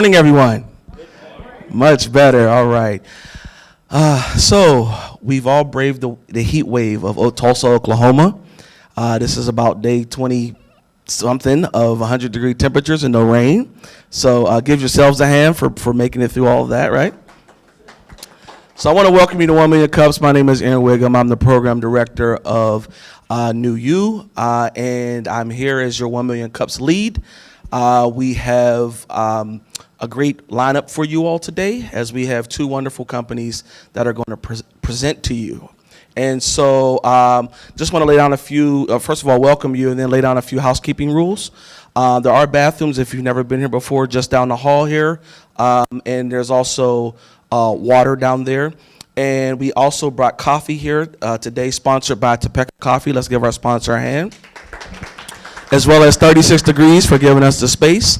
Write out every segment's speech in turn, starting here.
Morning, everyone. Much better. All right. So we've all braved the heat wave of Tulsa, Oklahoma. This is about day 20 something of 100-degree temperatures and no rain. So give yourselves a hand for making it through all of that, right? So I want to welcome you to 1 Million Cups. My name is Aaron Wiggum. I'm the program director of New You, and I'm here as your 1 Million Cups lead. We have a great lineup for you all today, as we have two wonderful companies that are going to present to you. And so just want to lay down a few, first of all, welcome you, and then lay down a few housekeeping rules. There are bathrooms, if you've never been here before, just down the hall here. And there's also water down there. And we also brought coffee here today, sponsored by Topeka Coffee. Let's give our sponsor a hand. As well as 36 Degrees for giving us the space.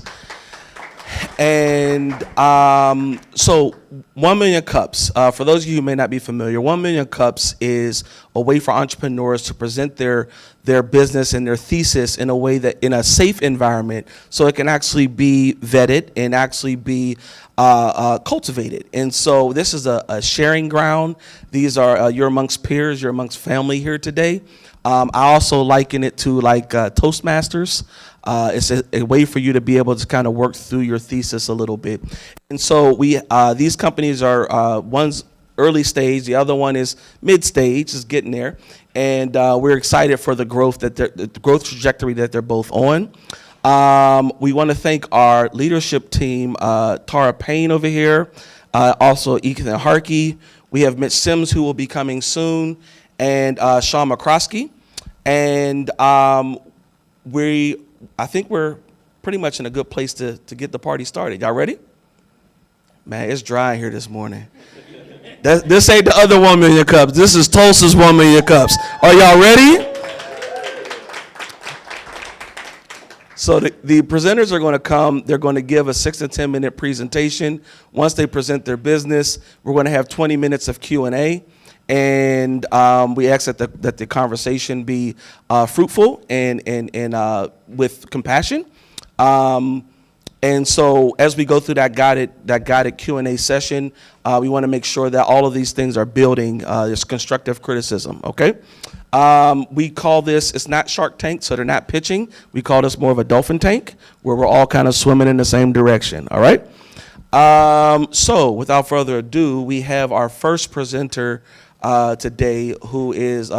And so 1 Million Cups, for those of you who may not be familiar, 1 Million Cups is a way for entrepreneurs to present their business and their thesis in a way that in a safe environment, so it can actually be vetted and actually be cultivated. And so this is a sharing ground. These are, you're amongst peers, you're amongst family here today. I also liken it to like Toastmasters. It's a way for you to be able to kind of work through your thesis a little bit. And so these companies are, one's early stage, the other one is mid stage, is getting there. And we're excited for the growth trajectory that they're both on. We want to thank our leadership team, Tara Payne over here, also Ethan Harkey. We have Mitch Sims, who will be coming soon, and Sean McCroskey. And I think we're pretty much in a good place to get the party started. Y'all ready? Man, it's dry here this morning. This ain't the other 1 Million Cups. This is Tulsa's 1 Million Cups. Are y'all ready? So the presenters are going to come. They're going to give a 6 to 10 minute presentation. Once they present their business, we're going to have 20 minutes of Q&A. And we ask that the conversation be fruitful and with compassion. And so as we go through that guided Q&A session, we want to make sure that all of these things are building this constructive criticism, okay? We call this, it's not Shark Tank, so they're not pitching. We call this more of a dolphin tank, where we're all kind of swimming in the same direction, all right? So without further ado, we have our first presenter today, who is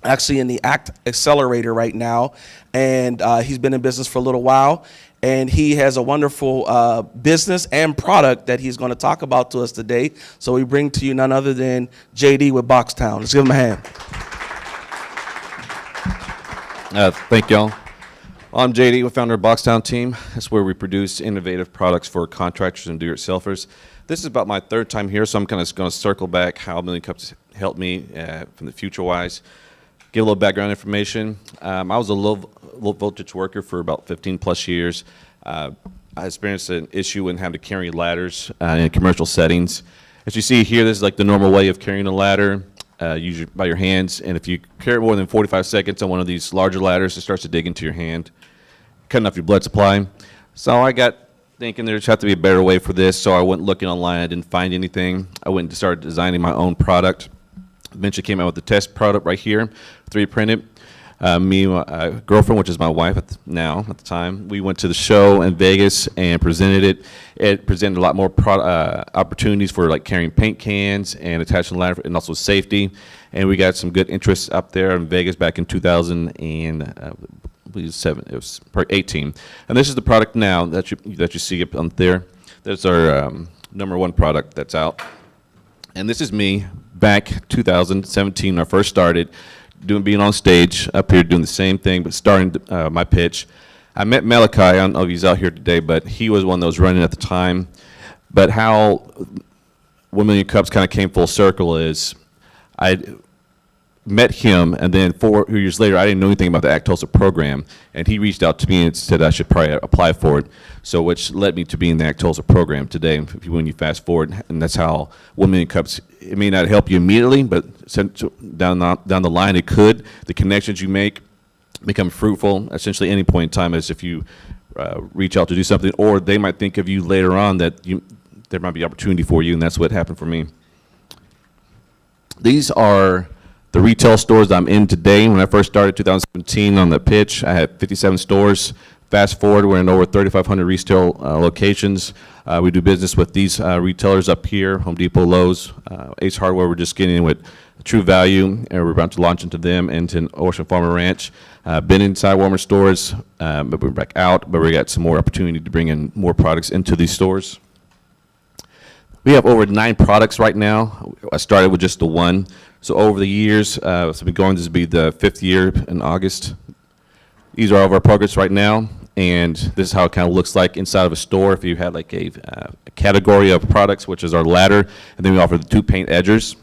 actually in the ACT Accelerator right now, and he's been in business for a little while, and he has a wonderful business and product that he's going to talk about to us today. So we bring to you none other than JD with Boxtown. Let's give him a hand. Thank y'all. I'm JD, the founder of Boxtown Team. That's where we produce innovative products for contractors and do-it-yourselfers. This is about my third time here, so I'm kind of going to circle back how 1 Million Cups helped me from the future-wise. Give a little background information. I was a low voltage worker for about 15 plus years. I experienced an issue when having to carry ladders in commercial settings. As you see here, this is like the normal way of carrying a ladder, usually by your hands. And if you carry more than 45 seconds on one of these larger ladders, it starts to dig into your hand, cutting off your blood supply. So I got thinking there just had to be a better way for this, so I went looking online. I didn't find anything. I went and started designing my own product. Eventually came out with the test product right here, 3D printed. Me and my girlfriend, which is my wife at the time, we went to the show in Vegas and presented it. It presented a lot more opportunities for like carrying paint cans and attaching ladder, and also safety. And we got some good interest up there in Vegas back in 2018. And this is the product now that you see up there. That's our #1 product that's out. And this is me back 2017 when I first started being on stage up here doing the same thing, but starting my pitch. I met Malachi. I don't know if he's out here today, but he was one that was running at the time. But how 1 Million Cups kind of came full circle is I met him, and then 4 years later, I didn't know anything about the ACT Tulsa program, and he reached out to me and said I should probably apply for it, so which led me to be in the ACT Tulsa program today. When you fast forward, and that's how 1 Million Cups, it may not help you immediately, but down the line it could. The connections you make become fruitful essentially any point in time, as if you reach out to do something, or they might think of you later on that there might be opportunity for you, and that's what happened for me. These are the retail stores that I'm in today. When I first started 2017 on the pitch, I had 57 stores. Fast forward, we're in over 3,500 retail locations. We do business with these retailers up here, Home Depot, Lowe's, Ace Hardware. We're just getting in with True Value, and we're about to launch into them and to Ocean Farmer Ranch. Been inside Walmart stores, but we're back out, but we got some more opportunity to bring in more products into these stores. We have over 9 products right now. I started with just the one. So over the years, so I've been going, this will be the 5th year in August. These are all of our products right now, and this is how it kind of looks like inside of a store if you had like a category of products, which is our ladder, and then we offer the 2 paint edgers.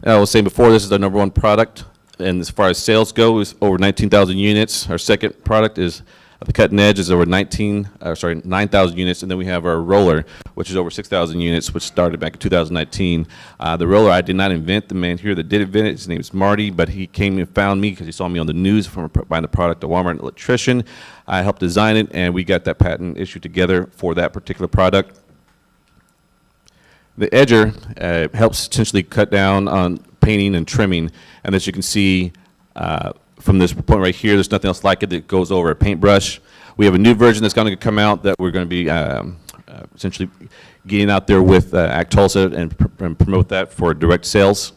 I was saying before, this is our #1 product, and as far as sales go, it's over 19,000 units. Our second product is the cutting edge is over 9,000 units, and then we have our roller, which is over 6,000 units, which started back in 2019. The roller I did not invent. The man here that did invent it, his name is Marty, but he came and found me because he saw me on the news from buying the product at Walmart, an electrician. I helped design it, and we got that patent issued together for that particular product. The edger helps essentially cut down on painting and trimming, and as you can see, from this point right here, there's nothing else like it that goes over a paintbrush. We have a new version that's going to come out that we're going to be essentially getting out there with Act Tulsa and promote that for direct sales.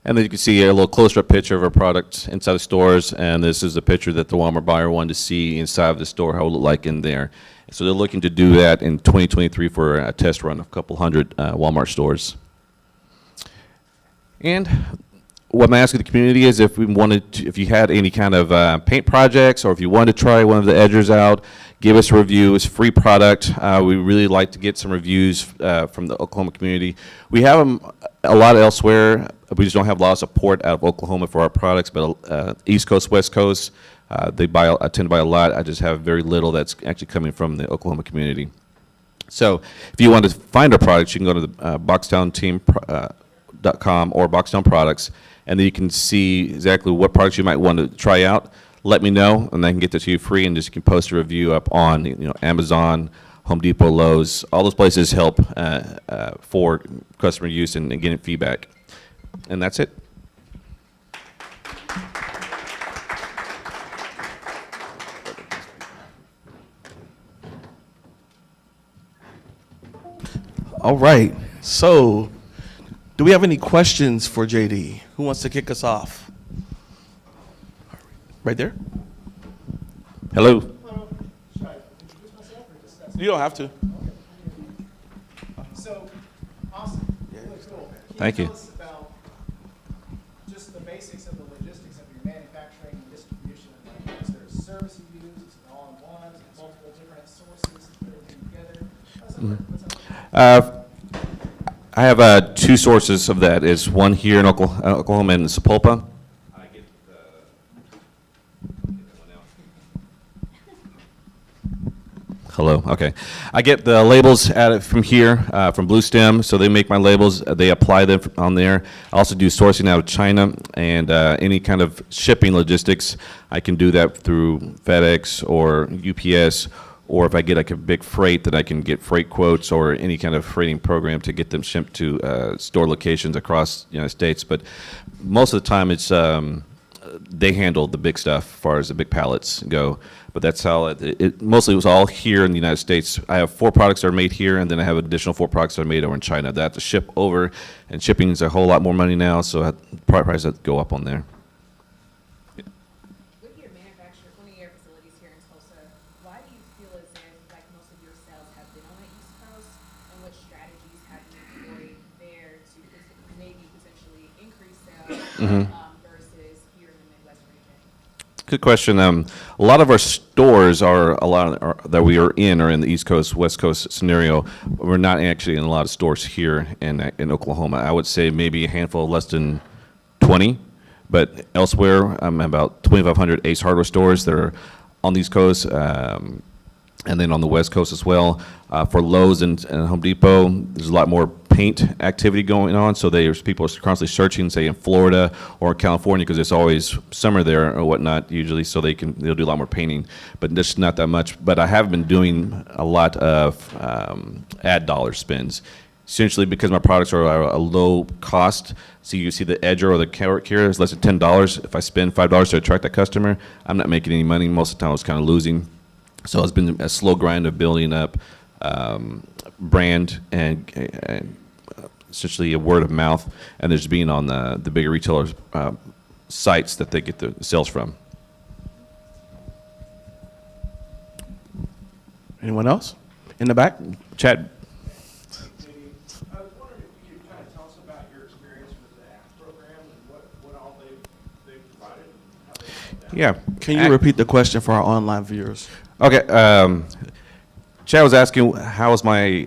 And then you can see a little closer-up picture of our product inside the stores, and this is a picture that the Walmart buyer wanted to see inside of the store, how it looked like in there. So they're looking to do that in 2023 for a test run of a couple hundred Walmart stores. And what I'm asking the community is if we wanted to, if you had any kind of paint projects, or if you wanted to try one of the edgers out, give us a review. It's a free product. We really like to get some reviews from the Oklahoma community. We have them a lot elsewhere. We just don't have a lot of support out of Oklahoma for our products, but East Coast, West Coast, I tend to buy a lot. I just have very little that's actually coming from the Oklahoma community. So if you want to find our products, you can go to the boxtownteam.com or Boxtown Products, and then you can see exactly what products you might want to try out. Let me know, and I can get this to you free, and just you can post a review up on Amazon, Home Depot, Lowe's. All those places help for customer use and getting feedback. And that's it. All right. So, do we have any questions for JD? Who wants to kick us off? Right there? Hello. Hello. Should I introduce myself or discuss? You don't have to. So, awesome. Really cool. Thank you. Tell us about just the basics of the logistics of your manufacturing and distribution. Like, is there a service you use? Is it all-in-one? Is it multiple different sources that put everything together? How does that work? What's that? I have 2 sources of that. Is one here in Oklahoma in Sapulpa. Hello. Okay. I get the labels added from here, from Blue Stem. So they make my labels. They apply them on there. I also do sourcing out of China, and any kind of shipping logistics, I can do that through FedEx or UPS, or if I get like a big freight, that I can get freight quotes or any kind of freighting program to get them shipped to store locations across the United States. But most of the time, it's they handle the big stuff as far as the big pallets go. But that's how it mostly was all here in the United States. I have 4 products that are made here, and then I have additional 4 products that are made over in China that I have to ship over, and shipping is a whole lot more money now, so prices have to go up on there. With your manufacturer, one of your facilities here in Tulsa, why do you feel as if like most of your sales have been on the East Coast, and what strategies have you employed there to maybe potentially increase sales versus here in the Midwest region? Good question. A lot of our stores that we are in the East Coast, West Coast scenario. We're not actually in a lot of stores here in Oklahoma. I would say maybe a handful, less than 20. But elsewhere, I'm about 2,500 Ace Hardware stores that are on the East Coast, and then on the West Coast as well. For Lowe's and Home Depot, there's a lot more paint activity going on, so there's people are constantly searching, say in Florida or California, because it's always summer there or whatnot usually, so they'll do a lot more painting, but just not that much. But I have been doing a lot of ad dollar spends, essentially because my products are a low cost. So you see the edger or the carrot here is less than $10. If I spend $5 to attract that customer, I'm not making any money. Most of the time I was kind of losing. So it's been a slow grind of building up brand and essentially a word of mouth, and there's being on the bigger retailers' sites that they get the sales from. Anyone else? In the back? Chad? I was wondering if you could kind of tell us about your experience with the ACT program and what all they've provided and how they helped out. Yeah. Can you repeat the question for our online viewers? Okay. Chad was asking how has my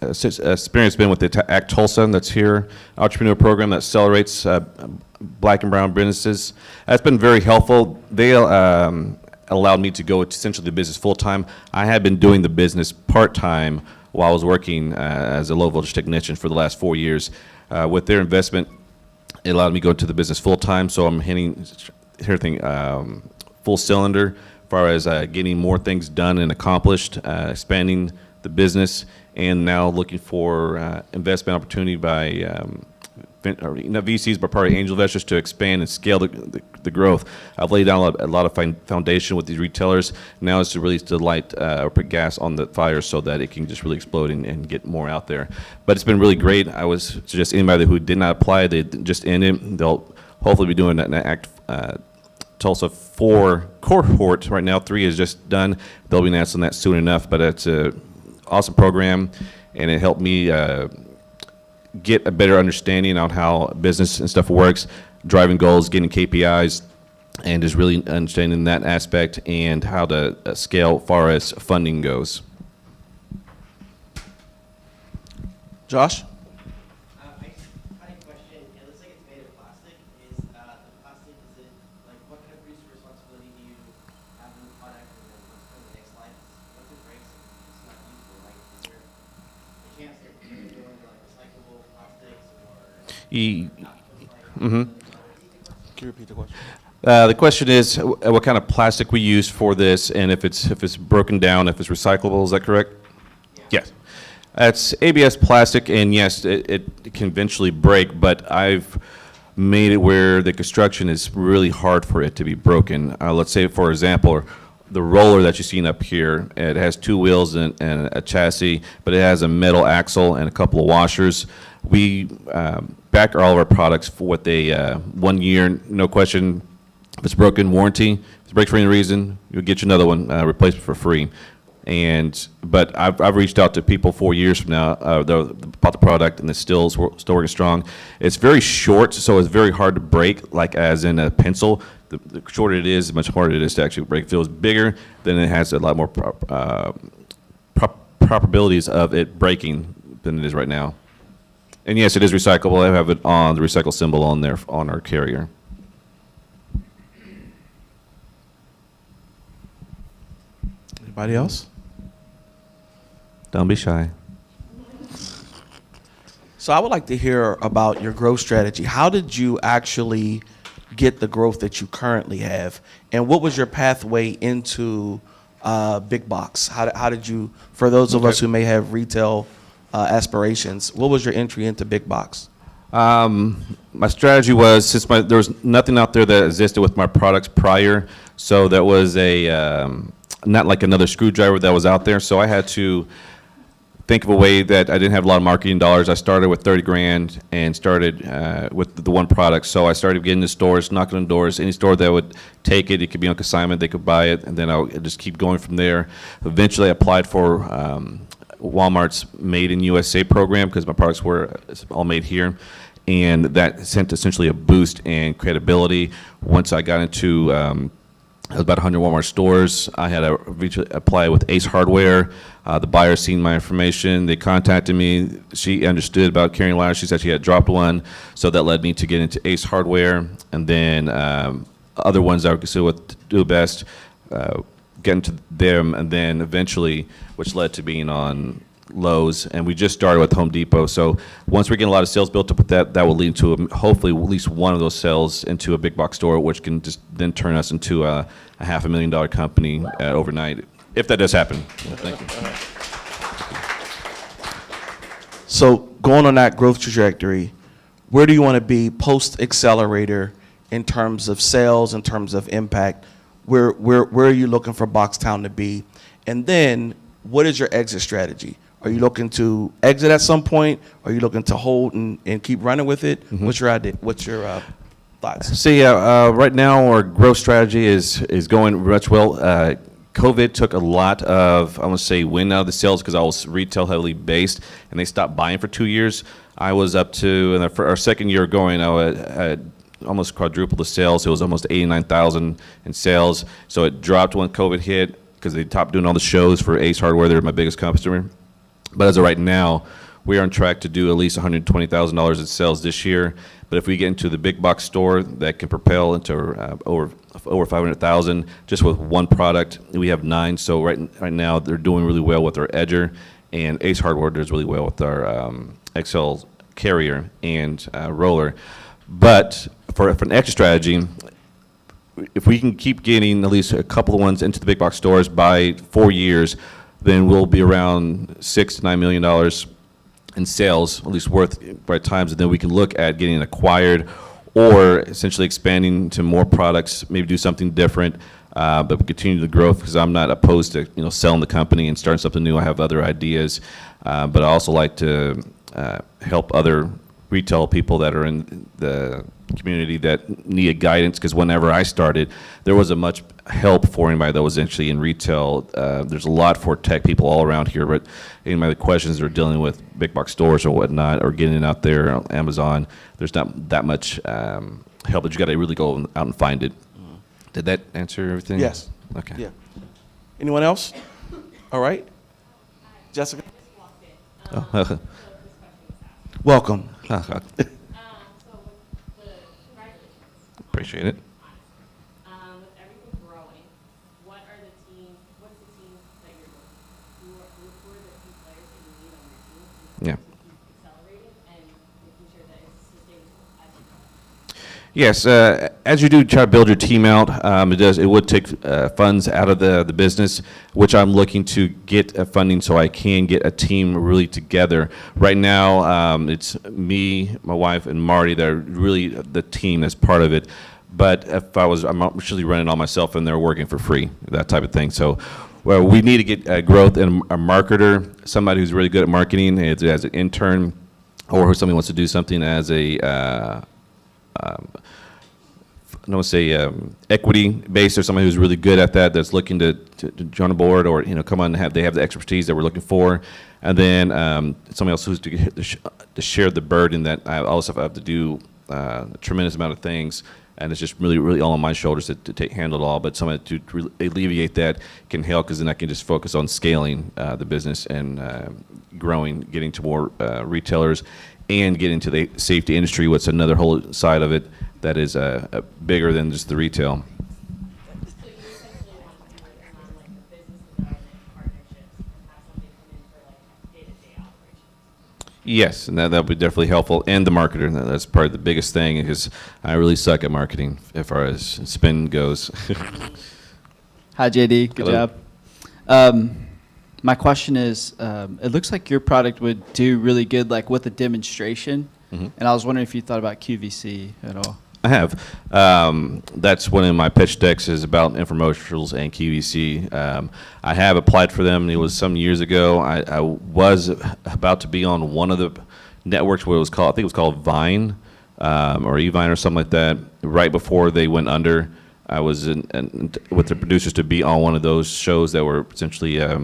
experience been with the ACT Tulsa that's here, entrepreneur program that accelerates black and brown businesses. That's been very helpful. They allowed me to go essentially the business full-time. I had been doing the business part-time while I was working as a low-voltage technician for the last 4 years. With their investment, it allowed me to go into the business full-time, so I'm hitting everything full cylinder as far as getting more things done and accomplished, expanding the business, and now looking for investment opportunity by not VCs, but probably angel investors to expand and scale the growth. I've laid down a lot of foundation with these retailers. Now it's to really to light or put gas on the fire so that it can just really explode and get more out there. But it's been really great. I would suggest anybody who did not apply, they just ended. They'll hopefully be doing an ACT Tulsa 4 cohort. Right now 3 is just done. They'll be announcing that soon enough, but it's an awesome program, and it helped me get a better understanding on how business and stuff works, driving goals, getting KPIs, and just really understanding that aspect and how to scale as far as funding goes. Josh? I just had a question. It looks like it's made of plastic. Is the plastic, is it, like, what kind of producer responsibility do you have in the product? And then what's kind of the next slide? Once it breaks, it's not useful. Like, is there a chance that you go into, like, recyclable plastics or not? Can you repeat the question? The question is what kind of plastic we use for this, and if it's broken down, if it's recyclable. Is that correct? Yeah. Yes. It's ABS plastic, and yes, it can eventually break, but I've made it where the construction is really hard for it to be broken. Let's say, for example, the roller that you've seen up here, it has 2 wheels and a chassis, but it has a metal axle and a couple of washers. We back all of our products for what they 1 year, no question. If it's broken, warranty. If it breaks for any reason, you'll get you another one, replacement for free. But I've reached out to people 4 years from now about the product, and it's still working strong. It's very short, so it's very hard to break, like as in a pencil. The shorter it is, the much harder it is to actually break. If it was bigger, then it has a lot more probabilities of it breaking than it is right now. And yes, it is recyclable. I have it on the recycle symbol on there on our carrier. Anybody else? Don't be shy. So I would like to hear about your growth strategy. How did you actually get the growth that you currently have? And what was your pathway into big box? How did you, for those of us who may have retail aspirations, what was your entry into big box? My strategy was, since there was nothing out there that existed with my products prior, so that was not like another screwdriver that was out there, so I had to think of a way that I didn't have a lot of marketing dollars. I started with 30 grand and started with the one product. So I started getting to stores, knocking on doors. Any store that would take it, it could be on consignment, they could buy it, and then I'll just keep going from there. Eventually I applied for Walmart's Made in USA program because my products were all made here. And that sent essentially a boost in credibility. Once I got into about 100 Walmart stores, I had to apply with Ace Hardware. The buyer seen my information. They contacted me. She understood about carrying ladders. She said she had dropped one. So that led me to get into Ace Hardware. And then other ones I would consider what do best, get into them. And then eventually, which led to being on Lowe's, and we just started with Home Depot. So once we get a lot of sales built up with that, that will lead to hopefully at least one of those sales into a big box store, which can just then turn us into a $500,000 company overnight, if that does happen. Thank you. So going on that growth trajectory, where do you want to be post-accelerator in terms of sales, in terms of impact? Where are you looking for Boxtown to be? And then what is your exit strategy? Are you looking to exit at some point? Are you looking to hold and keep running with it? What's your idea? What's your thoughts? So yeah, right now our growth strategy is going much well. COVID took a lot of, I want to say, wind out of the sales because I was retail heavily based, and they stopped buying for 2 years. I was up to, and for our second year going, I had almost quadrupled the sales. It was almost 89,000 in sales. So it dropped when COVID hit because they stopped doing all the shows for Ace Hardware. They're my biggest customer. But as of right now, we are on track to do at least $120,000 in sales this year. But if we get into the big box store, that can propel into over 500,000 just with one product. We have 9, so right now they're doing really well with our Edger, and Ace Hardware does really well with our XL carrier and roller. But for an extra strategy, if we can keep getting at least a couple of ones into the big box stores by 4 years, then we'll be around $6 to $9 million in sales, at least worth by times, and then we can look at getting acquired or essentially expanding to more products, maybe do something different, but continue the growth because I'm not opposed to selling the company and starting something new. I have other ideas, but I also like to help other retail people that are in the community that needed guidance, because whenever I started, there wasn't much help for anybody that was actually in retail. There's a lot for tech people all around here, but anybody the questions they're dealing with big box stores or whatnot, or getting it out there on Amazon, there's not that much help, but you got to really go out and find it. Did that answer everything? Yes. Okay. Yeah. Anyone else? All right. Jessica? Oh, Welcome. appreciate it. With everything growing, what's the team that you're looking for? Who are the key players that you need on your team Yeah. to keep accelerating and making sure that it's sustainable as you grow? Yes, as you do try to build your team out, it would take funds out of the business, which I'm looking to get funding so I can get a team really together. Right now, it's me, my wife, and Marty that are really the team that's part of it. But if I'm usually running all myself, and they're working for free, that type of thing. So, well, we need to get growth and a marketer, somebody who's really good at marketing, as an intern, or who somebody wants to do something as a I don't want to say equity based, or somebody who's really good at that, that's looking to join a board or come on and they have the expertise that we're looking for, and then somebody else who's to share the burden that I also have to do a tremendous amount of things, and it's just really all on my shoulders to handle it all. But somebody to alleviate that can help, because then I can just focus on scaling the business and growing, getting to more retailers, and get into the safety industry, what's another whole side of it that is bigger than just the retail. So you essentially want to do like the business development partnerships and have somebody come in for like day-to-day operations. Yes, and that would be definitely helpful, and the marketer. That's probably the biggest thing, because I really suck at marketing as far as spend goes. Hi, JD. Good Hello. job. My question is, it looks like your product would do really good, like with a demonstration. Mhm. And I was wondering if you thought about QVC at all. I have. That's one of my pitch decks is about infomercials and QVC. I have applied for them. It was some years ago. I was about to be on one of the networks where it was called, I think it was called Vine, or eVine or something like that. Right before they went under, I was with the producers to be on one of those shows that were essentially a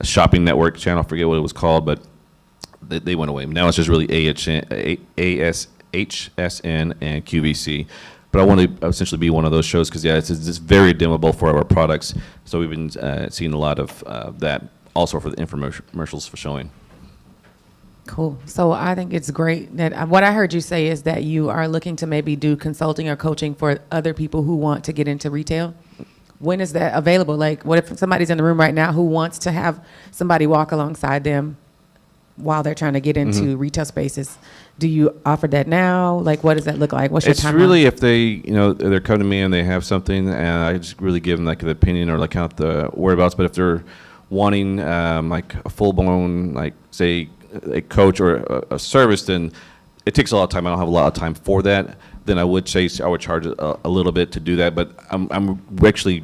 shopping network channel. I forget what it was called, but they went away. Now it's just really HSN and QVC. But I want to essentially be one of those shows because, yeah, it's very dimmable for our products. So we've been seeing a lot of that also for the infomercials for showing. Cool. So I think it's great that what I heard you say is that you are looking to maybe do consulting or coaching for other people who want to get into retail. When is that available? Like, what if somebody's in the room right now who wants to have somebody walk alongside them while they're trying to get Mm-hmm. into retail spaces. Do you offer that now? Like, what does that look like? What's your It's timeline? really if they, they're coming to me and they have something, and I just really give them like an opinion or like kind of the whereabouts. But if they're wanting like a full blown, like say a coach or a service, then it takes a lot of time. I don't have a lot of time for that. Then I would say I would charge a little bit to do that. But I'm actually,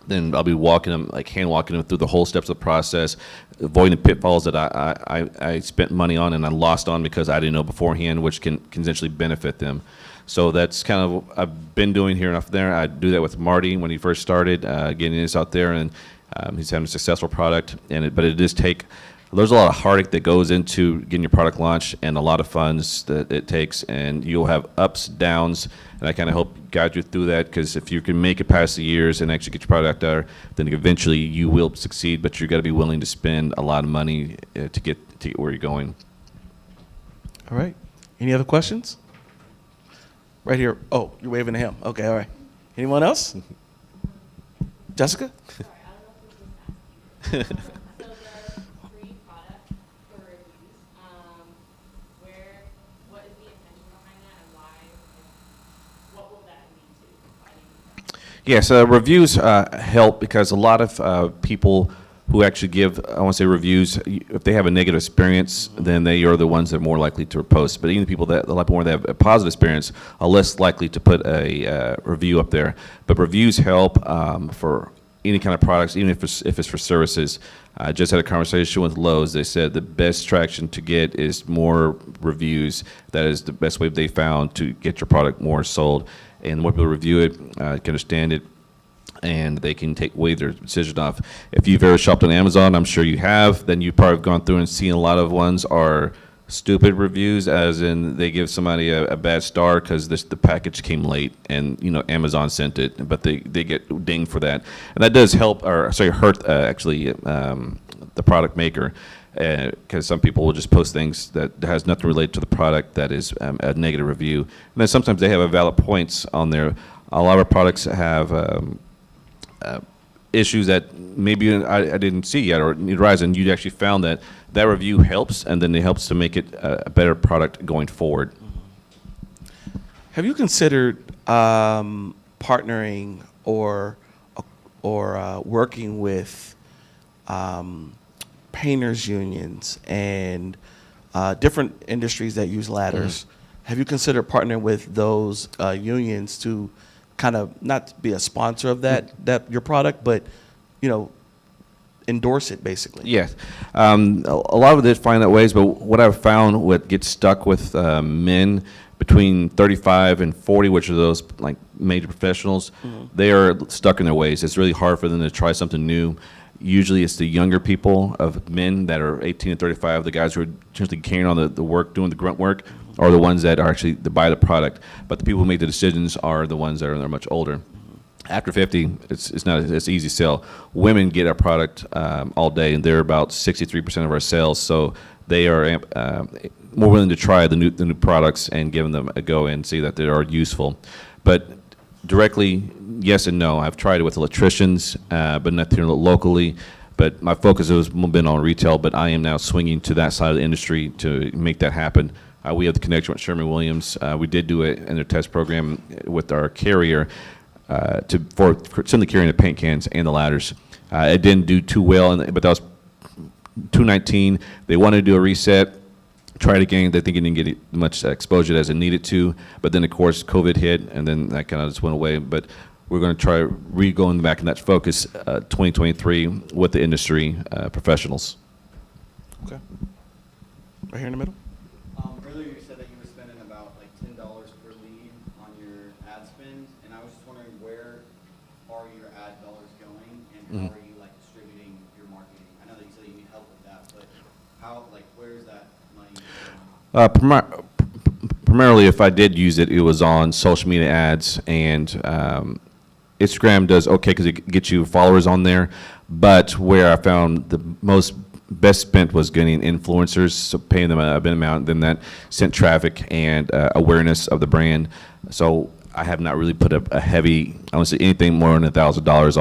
then I'll be walking them, like hand walking them through the whole steps of the process, avoiding pitfalls that I spent money on and I lost on because I didn't know beforehand, which can essentially benefit them. So that's kind of what I've been doing here and up there. I do that with Marty when he first started, getting this out there, and he's having a successful product. But it does take, there's a lot of heartache that goes into getting your product launched and a lot of funds that it takes, and you'll have ups, downs, and I kind of help guide you through that, because if you can make it past the years and actually get your product out there, then eventually you will succeed, but you've got to be willing to spend a lot of money to get where you're going. All right. Any other questions? Right here. Oh, you're waving to him. Okay, all right. Anyone else? Jessica? Sorry, I don't know if this was asked. So the free product for reviews, what is the intention behind that, and why, what will that lead to? Why do you do that? Yes, reviews help because a lot of people who actually give, I want to say reviews, if they have a negative experience, then they are the ones that are more likely to post. But even the people that, a lot more that have a positive experience are less likely to put a review up there. But reviews help for any kind of products, even if it's for services. I just had a conversation with Lowe's. They said the best traction to get is more reviews. That is the best way they found to get your product more sold. And more people review it, can understand it, and they can weigh their decision off. If you've ever shopped on Amazon, I'm sure you have, then you've probably gone through and seen a lot of ones are stupid reviews, as in they give somebody a bad star because the package came late and Amazon sent it, but they get dinged for that. And that does help, or sorry, hurt actually the product maker, because some people will just post things that has nothing related to the product that is a negative review. And then sometimes they have a valid points on there. A lot of our products have issues that maybe I didn't see yet or need to rise, and you actually found that review helps, and then it helps to make it a better product going forward. Have you considered partnering or working with painters unions and different industries that use ladders? Have you considered partnering with those unions to kind of not be a sponsor of that your product, but endorse it basically? Yes, a lot of it find that ways, but what I've found, what gets stuck with men between 35 and 40, which are those like major professionals, they are stuck in their ways. It's really hard for them to try something new. Usually it's the younger people of men that are 18 and 35, the guys who are essentially carrying on the work, doing the grunt work, are the ones that are actually to buy the product. But the people who make the decisions are the ones that are much older. After 50, it's not as easy to sell. Women get our product all day, and they're about 63% of our sales. So they are more willing to try the new products and give them a go and see that they are useful. But directly, yes and no. I've tried it with electricians, but not here locally. But my focus has been on retail, but I am now swinging to that side of the industry to make that happen. We have the connection with Sherwin-Williams. We did do it in their test program with our carrier for simply carrying the paint cans and the ladders. It didn't do too well, but that was 2019. They wanted to do a reset, try it again. They think it didn't get much exposure as it needed to, but then of course COVID hit, and then that kind of just went away. But we're going to try going back in that focus 2023 with the industry professionals. Okay. Right here in the middle. Earlier you said that you were spending about like $10 per lead on your ad spend, and I was just wondering, where are your ad dollars going, and how are you like distributing your marketing? I know that you said you need help with that, but how, like, where is that money going? Primarily, if I did use it, it was on social media ads, and Instagram does okay because it gets you followers on there. But where I found the best spent was getting influencers, so paying them a bit amount, then that sent traffic and awareness of the brand. So I have not really put a heavy, I don't say anything more than $1,000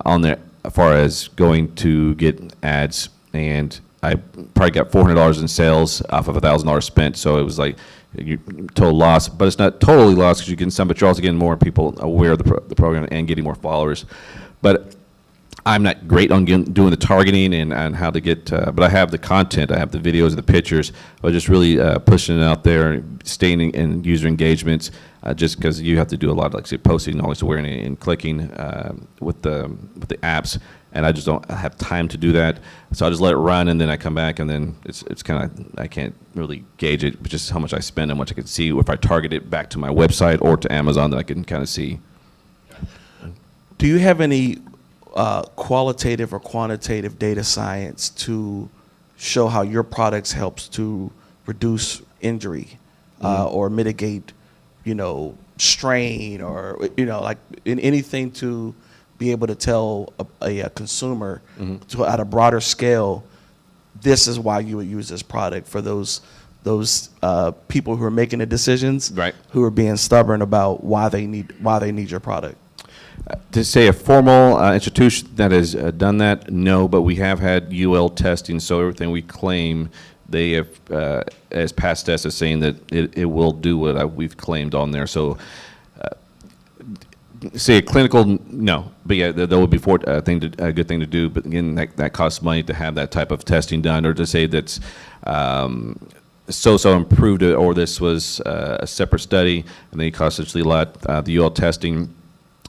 on there as far as going to get ads. And I probably got $400 in sales off of $1,000 spent. So it was like you total loss, but it's not totally lost because you get some, but you're also getting more people aware of the program and getting more followers. But I'm not great on doing the targeting and how to get, but I have the content, I have the videos, the pictures. I was just really pushing it out there, staying in user engagements, just because you have to do a lot of, like say, posting, always awareness and clicking with the apps, and I just don't have time to do that. So I just let it run, and then I come back, and then it's kind of, I can't really gauge it, but just how much I spend and how much I can see if I target it back to my website or to Amazon that I can kind of see. Do you have any qualitative or quantitative data science to show how your products helps to reduce injury or mitigate, strain or, like in anything to be able to tell a consumer to, at a broader scale, this is why you would use this product for those people who are making the decisions, Right. who are being stubborn about why they need your product? To say a formal institution that has done that, no, but we have had UL testing, so everything we claim, they have, as past tests, is saying that it will do what we've claimed on there. So, say a clinical, no, but yeah, that would be a good thing to do. But again, that costs money to have that type of testing done, or to say that's so improved, or this was a separate study, and they cost actually a lot. The UL testing.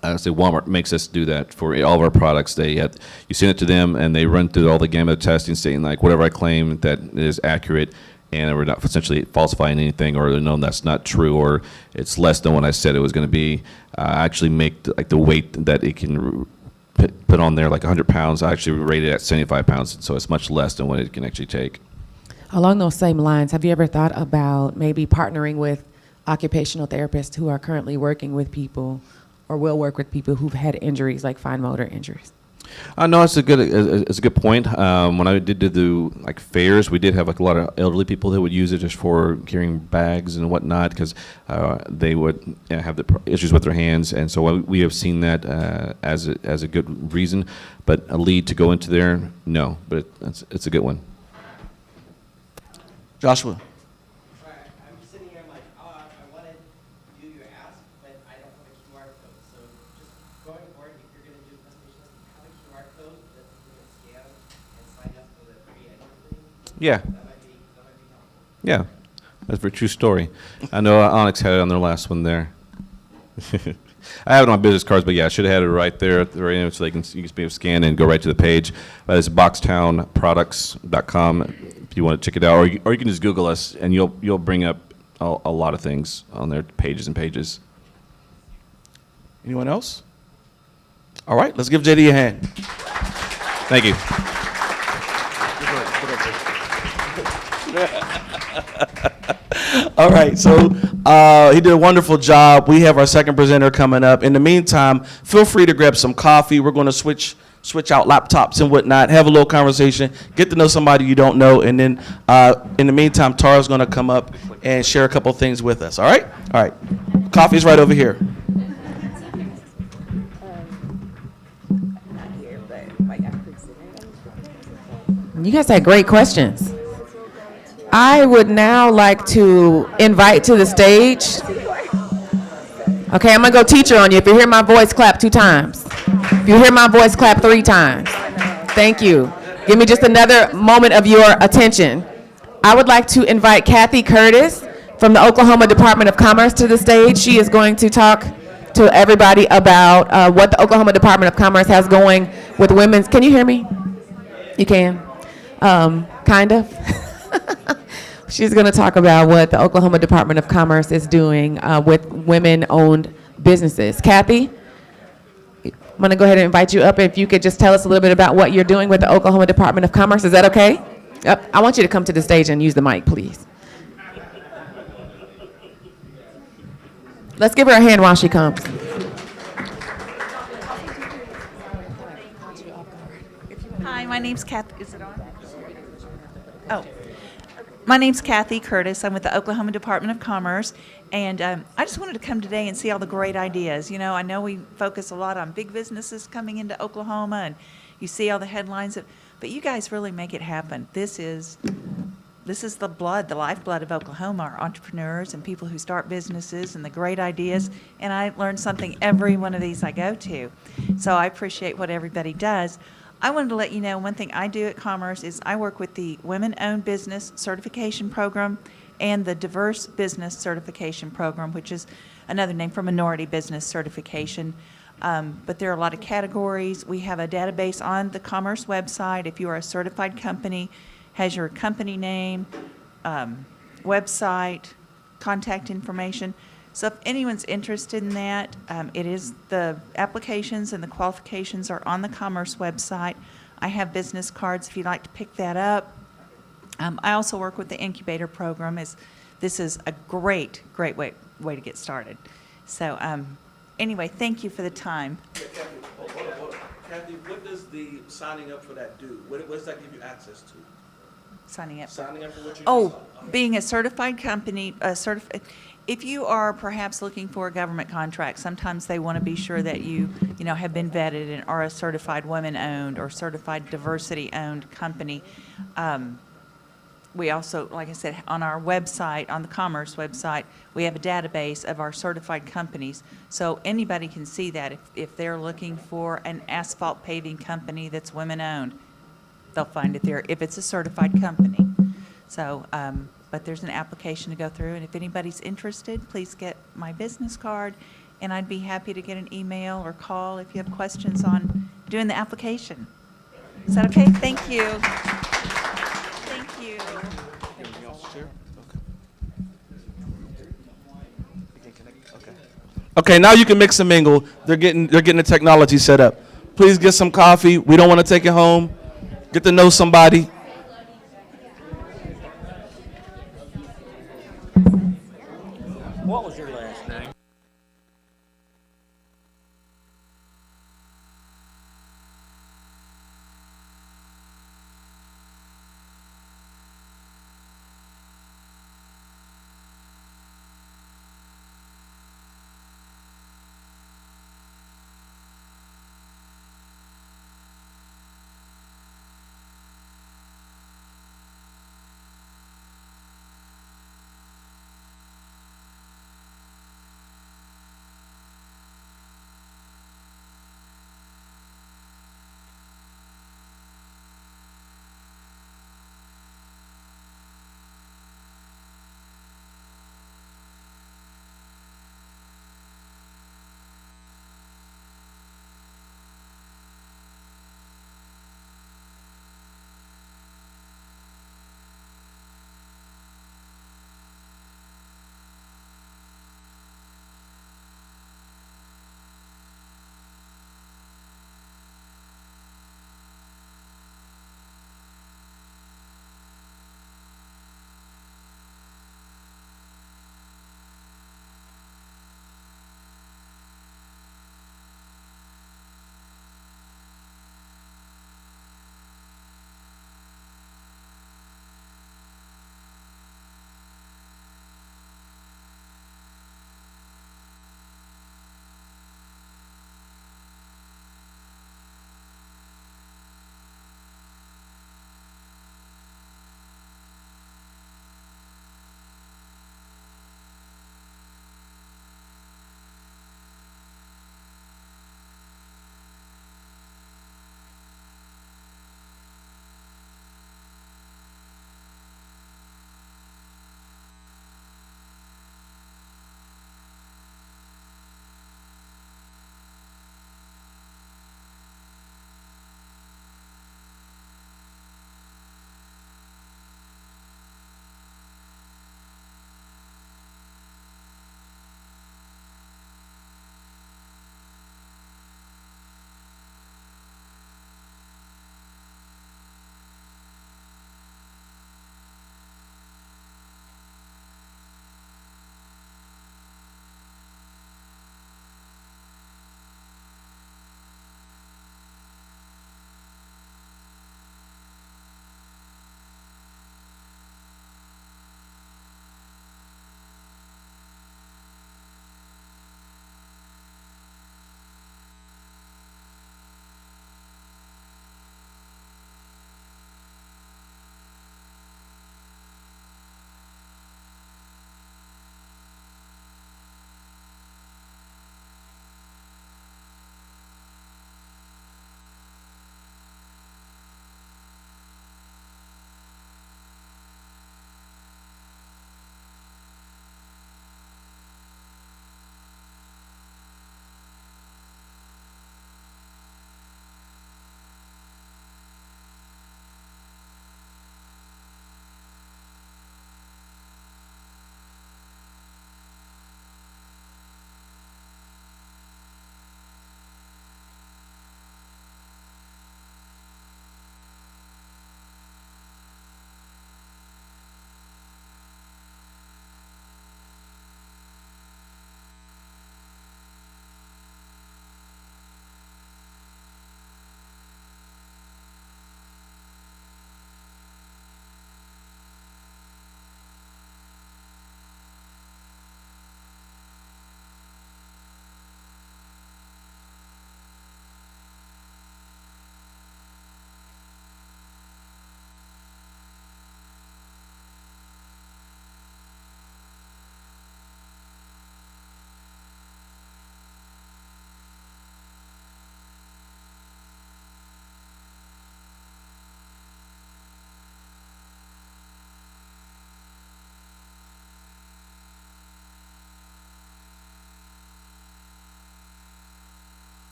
So Walmart makes us do that for all of our products. You send it to them, and they run through all the gamut of testing, saying like whatever I claim that is accurate, and we're not essentially falsifying anything, or no, that's not true, or it's less than what I said it was going to be. I actually make the weight that it can put on there, like 100 pounds. I actually rate it at 75 pounds, so it's much less than what it can actually take. Along those same lines, have you ever thought about maybe partnering with occupational therapists who are currently working with people or will work with people who've had injuries like fine motor injuries? No, it's a good point. When I did do like fairs, we did have like a lot of elderly people that would use it just for carrying bags and whatnot, because they would have the issues with their hands, and so we have seen that as a good reason. But a lead to go into there, no, but it's a good one. Joshua. I'm sitting here, I'm like, oh, I want to do your ask, but I don't have a QR code. So just going forward, if you're going to do a presentation, have a QR code that you can scan and sign up for the free annual thing. Yeah. That might be helpful. Yeah, that's a very true story. I know Onyx had it on their last one there. I have it on my business cards, but yeah, I should have had it right there at the very end, so you can be able to scan and go right to the page. That is boxtownproducts.com if you want to check it out, or you can just Google us, and you'll bring up a lot of things on their pages and pages. Anyone else? All right, let's give JD a hand. Thank you. All right, so he did a wonderful job. We have our second presenter coming up. In the meantime, feel free to grab some coffee. We're going to switch out laptops and whatnot, have a little conversation, get to know somebody you don't know, and then in the meantime, Tara's going to come up and share a couple things with us. All right? All right. Coffee's right over here. You guys had great questions. I would now like to invite to the stage. Okay, I'm gonna go teacher on you. If you hear my voice, clap 2 times. If you hear my voice, clap 3 times. Thank you. Give me just another moment of your attention. I would like to invite Kathy Curtis from the Oklahoma Department of Commerce to the stage. She is going to talk to everybody about what the Oklahoma Department of Commerce has going with women's. Can you hear me? You can? Kind of. She's going to talk about what the Oklahoma Department of Commerce is doing with women-owned businesses. Kathy, I'm going to go ahead and invite you up. If you could just tell us a little bit about what you're doing with the Oklahoma Department of Commerce. Is that okay? Yep. I want you to come to the stage and use the mic, please. Let's give her a hand while she comes. Hi, my name's Kathy. Is it on? Oh. My name's Kathy Curtis. I'm with the Oklahoma Department of Commerce, and I just wanted to come today and see all the great ideas. You know, I know we focus a lot on big businesses coming into Oklahoma, and you see all the headlines, But you guys really make it happen. This is the blood, the lifeblood of Oklahoma, our entrepreneurs and people who start businesses and the great ideas. And I learn something every one of these I go to. So I appreciate what everybody does. I wanted to let you know one thing I do at Commerce is I work with the Women-Owned Business Certification Program and the Diverse Business Certification Program, which is another name for Minority Business Certification. But there are a lot of categories. We have a database on the Commerce website. If you are a certified company, has your company name, website, contact information. So if anyone's interested in that, it is the applications and the qualifications are on the Commerce website. I have business cards if you'd like to pick that up. I also work with the incubator program. This is a great way to get started. So anyway, thank you for the time. Kathy, what does the signing up for that do? What does that give you access to? Signing up. Signing up for what you Oh, being a certified company, if you are perhaps looking for a government contract, sometimes they want to be sure that you have been vetted and are a certified women-owned or certified diversity-owned company. We also, like I said, on our website, on the Commerce website, we have a database of our certified companies. So anybody can see that if they're looking for an asphalt paving company that's women-owned, they'll find it there if it's a certified company. So, but there's an application to go through, and if anybody's interested, please get my business card, and I'd be happy to get an email or call if you have questions on doing the application. Is that okay? Thank you. Thank you. Okay, now you can mix and mingle. They're getting the technology set up. Please get some coffee. We don't want to take it home. Get to know somebody. What was your last name?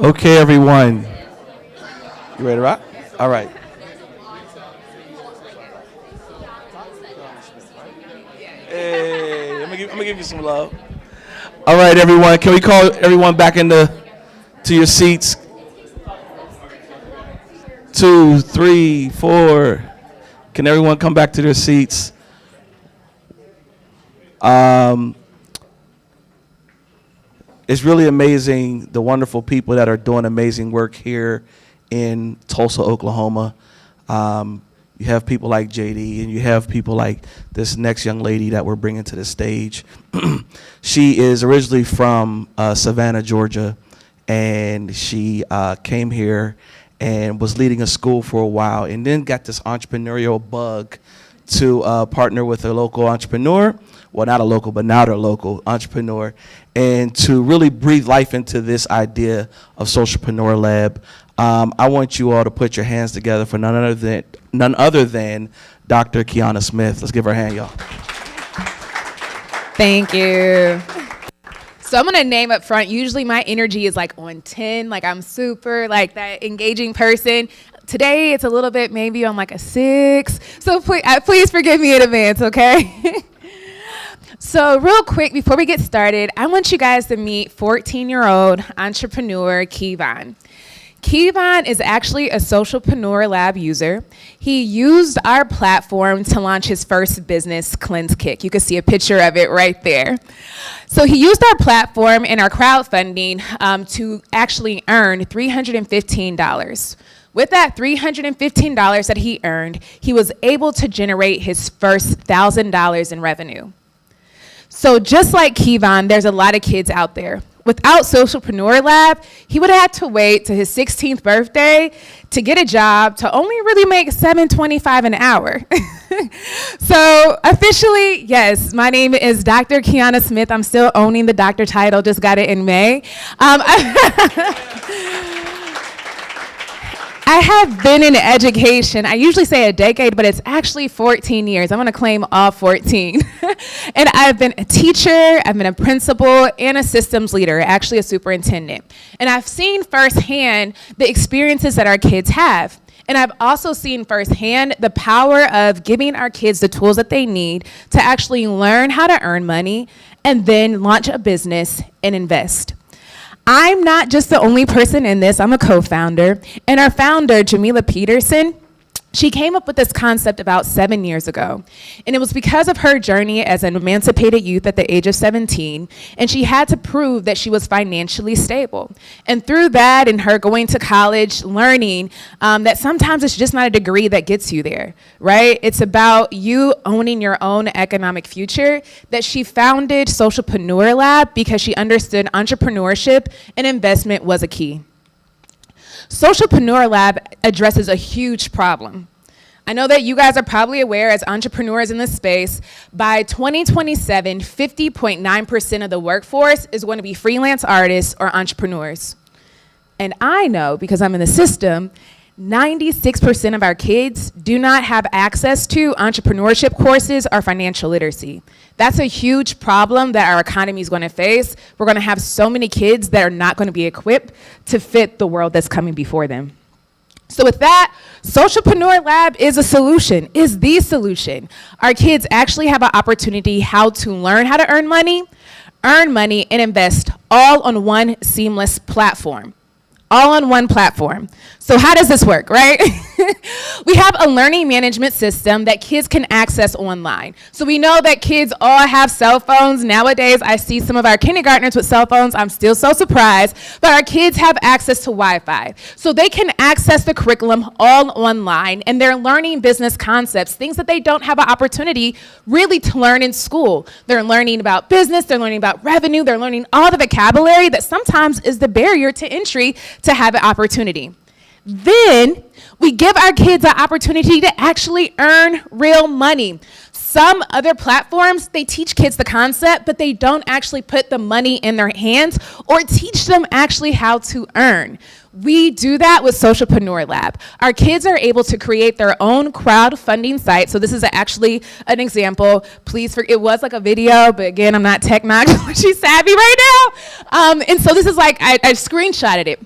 Okay, everyone. You ready to rock? All right. Hey, I'm gonna give you some love. All right, everyone. Can we call everyone back to your seats? 2, 3, 4. Can everyone come back to their seats? It's really amazing, the wonderful people that are doing amazing work here in Tulsa, Oklahoma. You have people like JD, and you have people like this next young lady that we're bringing to the stage. She is originally from Savannah, Georgia, and she came here and was leading a school for a while, and then got this entrepreneurial bug to partner with a local entrepreneur. Well, not a local, but now they're local entrepreneur, and to really breathe life into this idea of Socialpreneur Lab. I want you all to put your hands together for none other than Dr. Kiana Smith. Let's give her a hand, y'all. Thank you. So I'm gonna name up front. Usually my energy is like on 10, like I'm super like that engaging person. Today it's a little bit maybe on like a 6. So please forgive me in advance, okay? So real quick, before we get started, I want you guys to meet 14-year-old entrepreneur Kevon. Kevon is actually a Socialpreneur Lab user. He used our platform to launch his first business, Cleanse Kick. You can see a picture of it right there. So he used our platform and our crowdfunding to actually earn $315. With that $315 that he earned, he was able to generate his first $1,000 in revenue. So just like Kevon, there's a lot of kids out there. Without Socialpreneur Lab, he would have had to wait to his 16th birthday to get a job to only really make $7.25 an hour. So officially, yes, my name is Dr. Kiana Smith. I'm still owning the doctor title, just got it in May. I have been in education, I usually say a decade, but it's actually 14 years. I'm gonna claim all 14. And I've been a teacher, I've been a principal, and a systems leader, actually a superintendent. And I've seen firsthand the experiences that our kids have. And I've also seen firsthand the power of giving our kids the tools that they need to actually learn how to earn money and then launch a business and invest. I'm not just the only person in this, I'm a co-founder. And our founder, Jamila Peterson, she came up with this concept about 7 years ago. And it was because of her journey as an emancipated youth at the age of 17. And she had to prove that she was financially stable. And through that and her going to college, learning that sometimes it's just not a degree that gets you there, right? It's about you owning your own economic future, that she founded Socialpreneur Lab because she understood entrepreneurship and investment was a key. Socialpreneur Lab addresses a huge problem. I know that you guys are probably aware as entrepreneurs in this space, by 2027, 50.9% of the workforce is going to be freelance artists or entrepreneurs. And I know, because I'm in the system, 96% of our kids do not have access to entrepreneurship courses or financial literacy. That's a huge problem that our economy is going to face. We're going to have so many kids that are not going to be equipped to fit the world that's coming before them. So with that, Socialpreneur Lab is a solution, is the solution. Our kids actually have an opportunity how to learn how to earn money, and invest all on one seamless platform. All on one platform. So how does this work, right? We have a learning management system that kids can access online. So we know that kids all have cell phones. Nowadays, I see some of our kindergartners with cell phones. I'm still so surprised. But our kids have access to Wi-Fi. So they can access the curriculum all online, and they're learning business concepts, things that they don't have an opportunity really to learn in school. They're learning about business, they're learning about revenue, they're learning all the vocabulary that sometimes is the barrier to entry to have an opportunity. Then we give our kids an opportunity to actually earn real money. Some other platforms, they teach kids the concept, but they don't actually put the money in their hands or teach them actually how to earn. We do that with Socialpreneur Lab. Our kids are able to create their own crowdfunding site. So this is actually an example. Please, it was like a video, but again, I'm not technology savvy right now. And so this is like, I screenshotted it.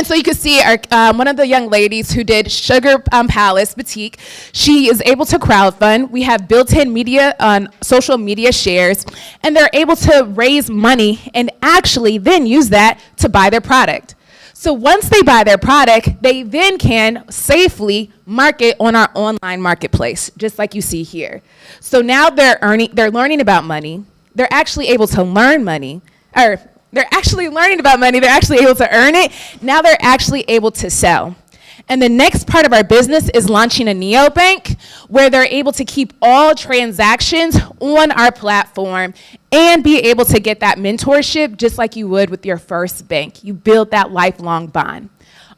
And so you can see one of the young ladies who did Sugar Palace Boutique, she is able to crowdfund. We have built-in media on social media shares, and they're able to raise money and actually then use that to buy their product. So once they buy their product, they then can safely market on our online marketplace, just like you see here. So now they're learning about money. They're actually able to learn money, or they're actually learning about money. They're actually able to earn it. Now they're actually able to sell. And the next part of our business is launching a neobank where they're able to keep all transactions on our platform and be able to get that mentorship just like you would with your first bank. You build that lifelong bond.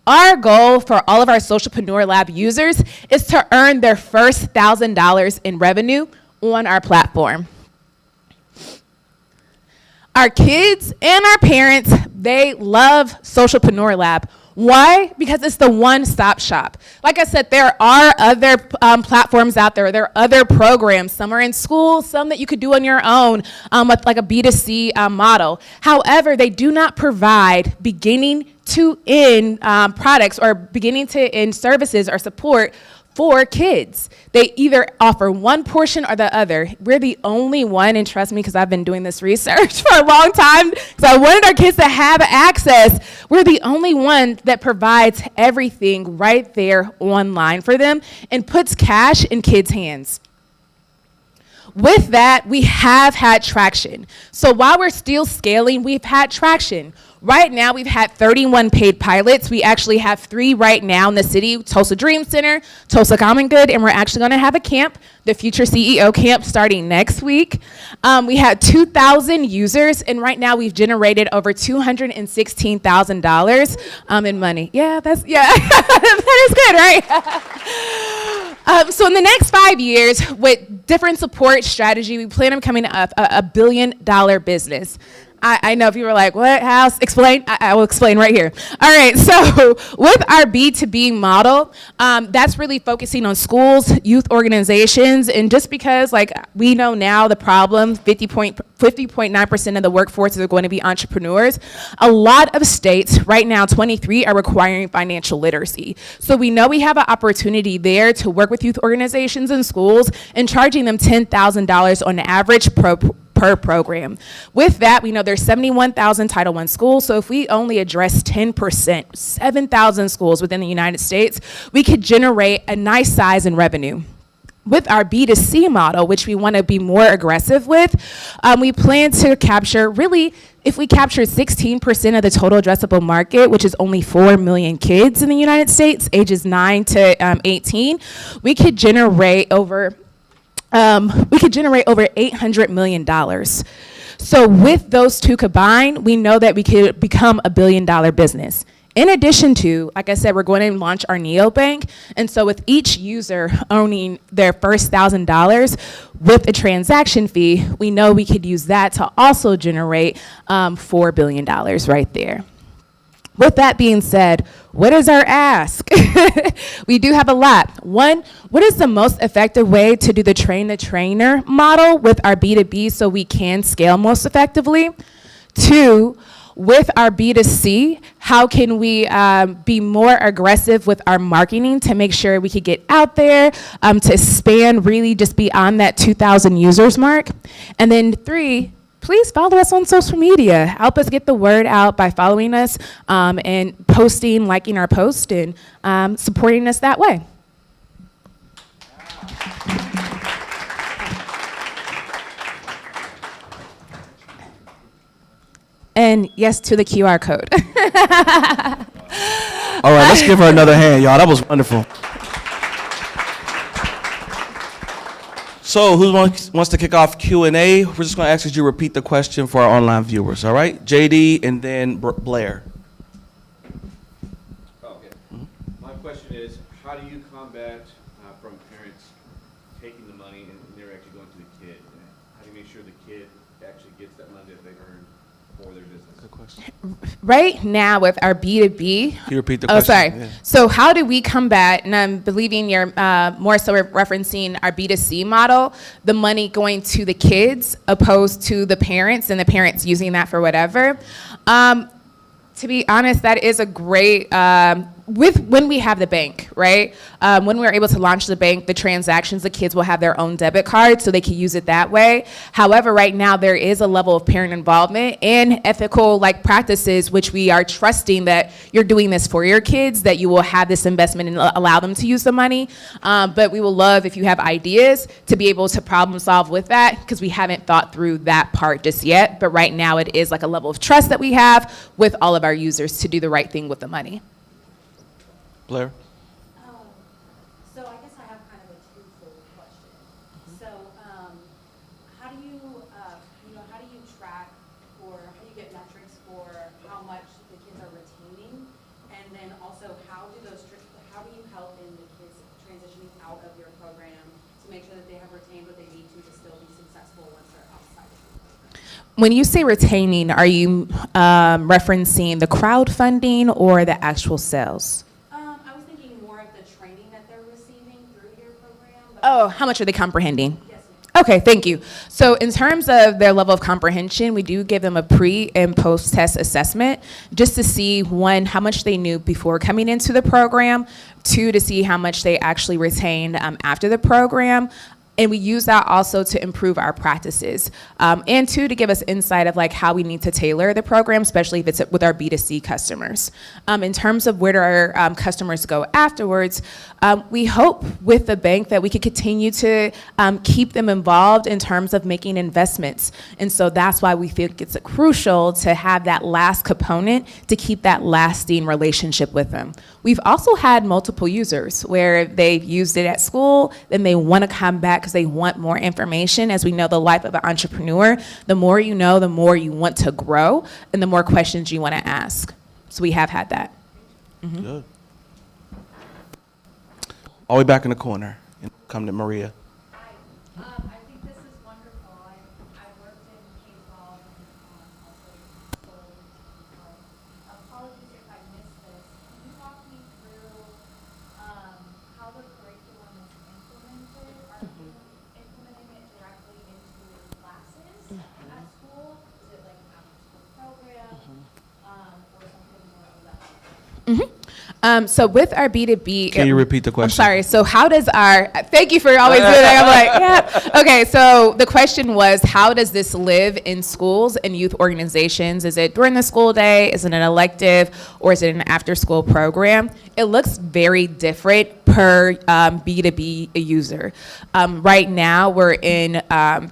Our goal for all of our Socialpreneur Lab users is to earn their first $1,000 in revenue on our platform. Our kids and our parents, they love Socialpreneur Lab. Why? Because it's the one-stop shop. Like I said, there are other platforms out there. There are other programs. Some are in school, some that you could do on your own, with like a B2C model. However, they do not provide beginning to end products or beginning to end services or support for kids. They either offer one portion or the other. We're the only one, and trust me, because I've been doing this research for a long time, because I wanted our kids to have access. We're the only one that provides everything right there online for them and puts cash in kids' hands. With that, we have had traction. So while we're still scaling, we've had traction. Right now, we've had 31 paid pilots. We actually have 3 right now in the city, Tulsa Dream Center, Tulsa Common Good, and we're actually gonna have a camp, the Future CEO Camp, starting next week. We had 2,000 users, and right now we've generated over $216,000 in money. Yeah, that is good, right? So in the next 5 years, with different support strategy, we plan on becoming a $1 billion business. I know people are like, what, how, explain? I will explain right here. All right, so with our B2B model, that's really focusing on schools, youth organizations, and just because like we know now the problem, 50.9% of the workforce are going to be entrepreneurs, a lot of states, right now 23, are requiring financial literacy. So we know we have an opportunity there to work with youth organizations and schools and charging them $10,000 on average per program. With that, we know there's 71,000 Title I schools, so if we only address 10%, 7,000 schools within the United States, we could generate a nice size in revenue. With our B2C model, which we want to be more aggressive with, we plan to capture, really, if we capture 16% of the total addressable market, which is only 4 million kids in the United States, ages 9 to 18, we could generate over $800 million. So with those two combined, we know that we could become a $1 billion business. In addition to, like I said, we're going to launch our neobank. And so with each user owning their first $1,000 with a transaction fee, we know we could use that to also generate $4 billion right there. With that being said, what is our ask? We do have a lot. One, what is the most effective way to do the train-the-trainer model with our B2B so we can scale most effectively? 2, with our B2C, how can we be more aggressive with our marketing to make sure we could get out there, to expand really just beyond that 2,000 users mark? And then 3, please follow us on social media. Help us get the word out by following us and posting, liking our post, and supporting us that way. And yes to the QR code. All right, let's give her another hand, y'all. That was wonderful. So who wants to kick off Q&A? We're just going to ask that you repeat the question for our online viewers, all right? JD and then Blair. Okay. My question is, how do you combat from parents taking the money and they're actually going to the kid? How do you make sure the kid actually gets that money that they earned for their business? Good question. Right now with our B2B. Can you repeat the question? Oh, sorry. Yeah. So how do we combat, and I'm believing you're more so referencing our B2C model, the money going to the kids opposed to the parents and the parents using that for whatever. To be honest, that is a great, when we have the bank, right? When we're able to launch the bank, the transactions, the kids will have their own debit card so they can use it that way. However, right now there is a level of parent involvement and ethical practices, which we are trusting that you're doing this for your kids, that you will have this investment and allow them to use the money. But we will love if you have ideas to be able to problem solve with that, because we haven't thought through that part just yet. But right now it is like a level of trust that we have with all of our users to do the right thing with the money. Blair? So I guess I have kind of a twofold question. So, how do you, how do you track or how do you get metrics for how much the kids are retaining? And then also, how do you help in the kids transitioning out of your program to make sure that they have retained what they need to still be successful once they're outside of your program? When you say retaining, are you referencing the crowdfunding or the actual sales? I was thinking more of the training that they're receiving through your program. Oh, how much are they comprehending? Yes, ma'am. Okay, thank you. So in terms of their level of comprehension, we do give them a pre and post-test assessment just to see, one, how much they knew before coming into the program, two, to see how much they actually retained after the program. And we use that also to improve our practices. And two, to give us insight of how we need to tailor the program, especially if it's with our B2C customers. In terms of where do our customers go afterwards, we hope with the bank that we could continue to keep them involved in terms of making investments. And so that's why we think it's crucial to have that last component to keep that lasting relationship with them. We've also had multiple users where they've used it at school, then they want to come back because they want more information. As we know, the life of an entrepreneur, the more you know, the more you want to grow, and the more questions you want to ask. So we have had that. Good. All the way back in the corner. Come to Maria. I think this is wonderful. I worked in K-12 and also sold. Apologies if I missed this. Can you walk me through how the curriculum is implemented? Are you implementing it directly into classes at school? Is it like an after-school program or something more of that? So with our B2B, Can you repeat the question? I'm sorry. So how does thank you for always doing that. I'm yeah. Okay, so the question was, how does this live in schools and youth organizations? Is it during the school day? Is it an elective? Or is it an after-school program? It looks very different per B2B user. Right now, we're in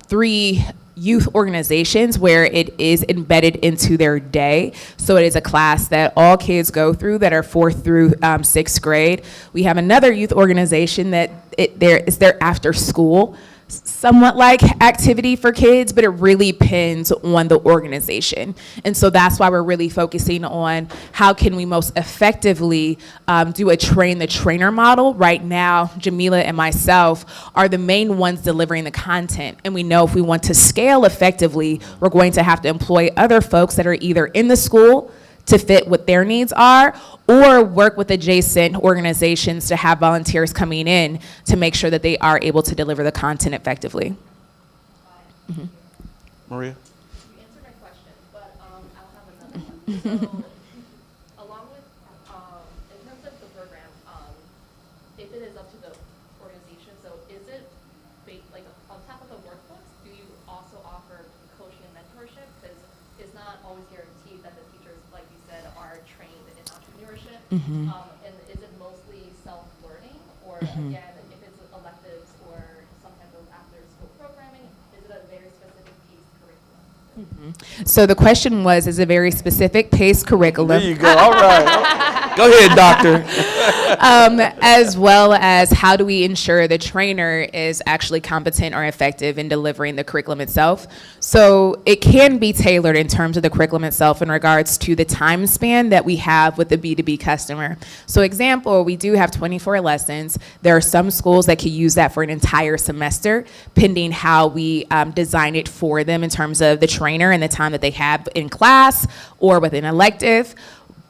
3 youth organizations where it is embedded into their day. So it is a class that all kids go through that are 4th through 6th grade. We have another youth organization that it's their after school, somewhat like activity for kids, but it really depends on the organization. And so that's why we're really focusing on how can we most effectively do a train the trainer model. Right now, Jamila and myself are the main ones delivering the content. And we know if we want to scale effectively, we're going to have to employ other folks that are either in the school to fit what their needs are, or work with adjacent organizations to have volunteers coming in to make sure that they are able to deliver the content effectively. Maria? You answered my question, but I'll have another one. So, along with, in terms of the program, if it is up to the organization, so is it like on top of the workbooks, do you also offer coaching and mentorship? Because it's not always guaranteed that the teachers, like you said, are trained in entrepreneurship. And is it mostly self-learning, or again, if it's electives or some type of after-school programming, is it a very specific piece curriculum? So the question was, is a very specific PACE curriculum. There you go. All right. Go ahead, doctor. As well as how do we ensure the trainer is actually competent or effective in delivering the curriculum itself. So it can be tailored in terms of the curriculum itself in regards to the time span that we have with the B2B customer. So example, we do have 24 lessons. There are some schools that could use that for an entire semester, pending how we design it for them in terms of the trainer and the time that they have in class or with an elective.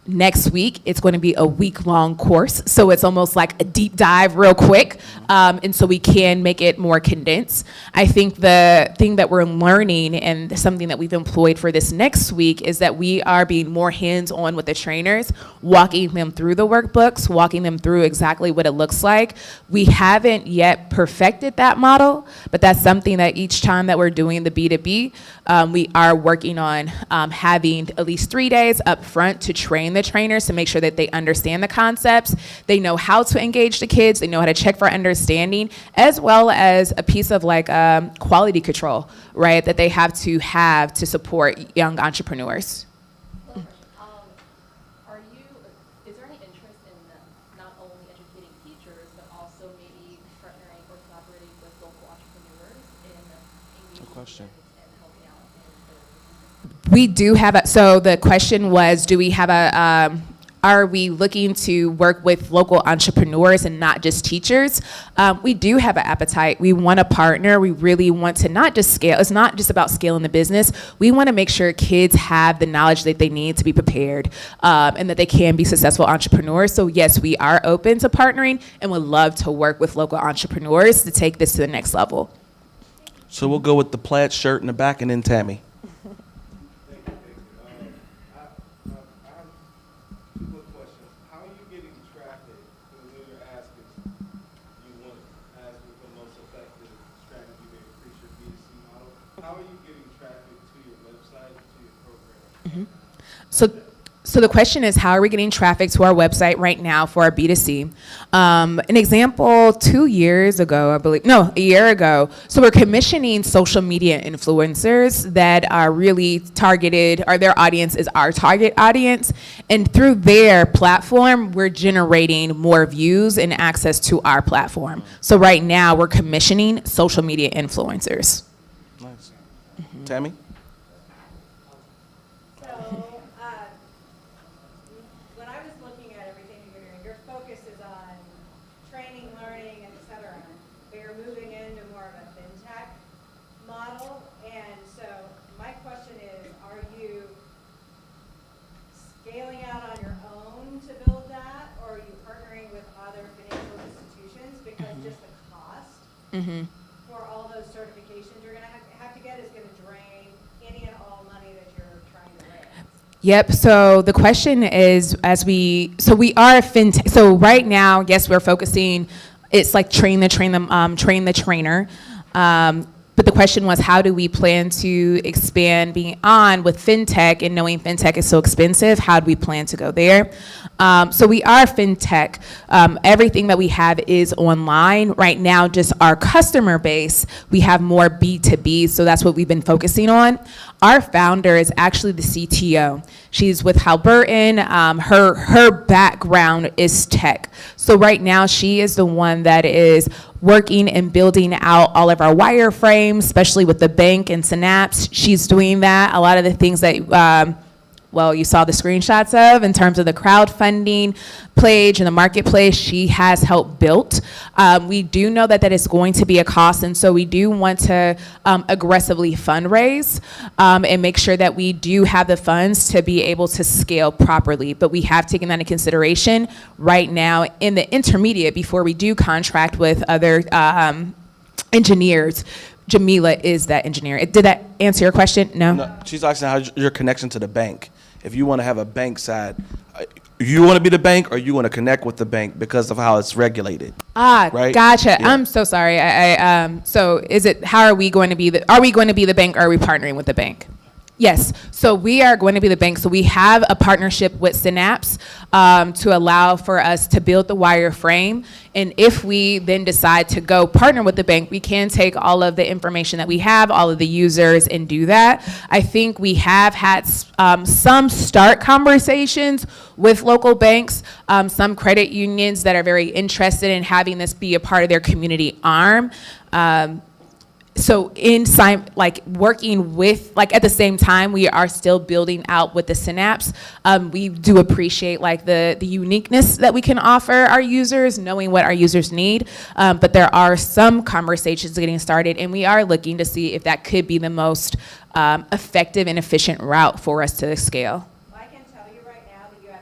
Next week, it's going to be a week-long course, so it's almost like a deep dive real quick, and so we can make it more condensed. I think the thing that we're learning and something that we've employed for this next week is that we are being more hands-on with the trainers, walking them through the workbooks, walking them through exactly what it looks like. We haven't yet perfected that model, but that's something that each time that we're doing the B2B, we are working on having at least 3 days up front to train the trainers to make sure that they understand the concepts, they know how to engage the kids, they know how to check for understanding, as well as a piece of like quality control, right, that they have to support young entrepreneurs. Is there any interest in not only educating teachers, but also maybe partnering or collaborating with local entrepreneurs in engaging question. and helping out in We do have so the question was, do we have are we looking to work with local entrepreneurs and not just teachers? We do have an appetite. We want to partner. We really want to not just scale. It's not just about scaling the business. We want to make sure kids have the knowledge that they need to be prepared and that they can be successful entrepreneurs. So yes, we are open to partnering and would love to work with local entrepreneurs to take this to the next level. So we'll go with the plaid shirt in the back and then Tammy. So the question is, how are we getting traffic to our website right now for our B2C? An example, a year ago, so we're commissioning social media influencers that are really targeted, or their audience is our target audience. And through their platform, we're generating more views and access to our platform. So right now, we're commissioning social media influencers. Nice. Tammy? For all those certifications you're going to have to get is going to drain any and all money that you're trying to raise. Yep. So the question is, so we are a fintech. So right now, yes, we're focusing. It's like train the trainer. But the question was, how do we plan to expand beyond with fintech, and knowing fintech is so expensive, how do we plan to go there? So we are fintech. Everything that we have is online. Right now, just our customer base, we have more B2B, so that's what we've been focusing on. Our founder is actually the CTO. She's with Halliburton. Her background is tech. So right now, she is the one that is working and building out all of our wireframes, especially with the bank and Synapse. She's doing that. A lot of the things that you saw the screenshots of in terms of the crowdfunding page and the marketplace, she has helped build. We do know that is going to be a cost, and so we do want to aggressively fundraise and make sure that we do have the funds to be able to scale properly. But we have taken that into consideration right now in the intermediate before we do contract with other engineers. Jamila is that engineer. Did that answer your question? No? She's asking how your connection to the bank. If you want to have a bank side, you want to be the bank or you want to connect with the bank because of how it's regulated. Right? Gotcha. Yeah. I'm so sorry. So how are we going to be are we going to be the bank or are we partnering with the bank? Yes, so we are going to be the bank. So we have a partnership with Synapse to allow for us to build the wireframe. And if we then decide to go partner with the bank, we can take all of the information that we have, all of the users, and do that. I think we have had some start conversations with local banks, some credit unions that are very interested in having this be a part of their community arm. So working with, at the same time, we are still building out with the Synapse. We do appreciate the uniqueness that we can offer our users, knowing what our users need. But there are some conversations getting started, and we are looking to see if that could be the most effective and efficient route for us to scale. Well, I can tell you right now that you have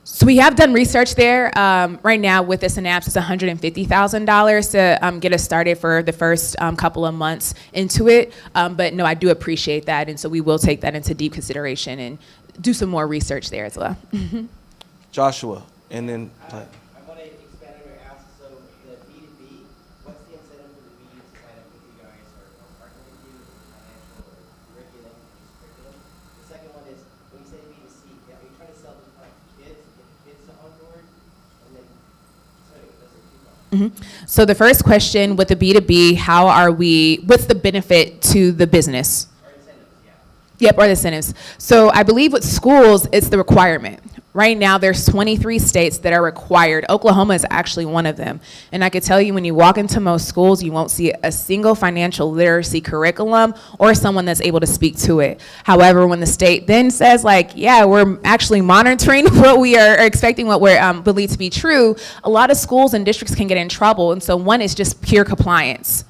So we have done research there. Right now with the Synapse, it's $150,000 to get us started for the first couple of months into it. But no, I do appreciate that. And so we will take that into deep consideration and do some more research there as well. Joshua, and then. I want to expand on your ask. So the B2B, what's the incentive for the B to sign up with you guys or partner with you, financial or curriculum, just curriculum? The second one is, when you say B2C, are you trying to sell this product to kids, get kids to on board? And then, sorry, those are two questions. So the first question with the B2B, what's the benefit to the business? Or incentives, yeah. Yep, or the incentives. So I believe with schools, it's the requirement. Right now, there's 23 states that are required. Oklahoma is actually one of them. And I can tell you, when you walk into most schools, you won't see a single financial literacy curriculum or someone that's able to speak to it. However, when the state then says, like, yeah, we're actually monitoring what we are expecting, what we're believed to be true, a lot of schools and districts can get in trouble. And so one is just pure compliance.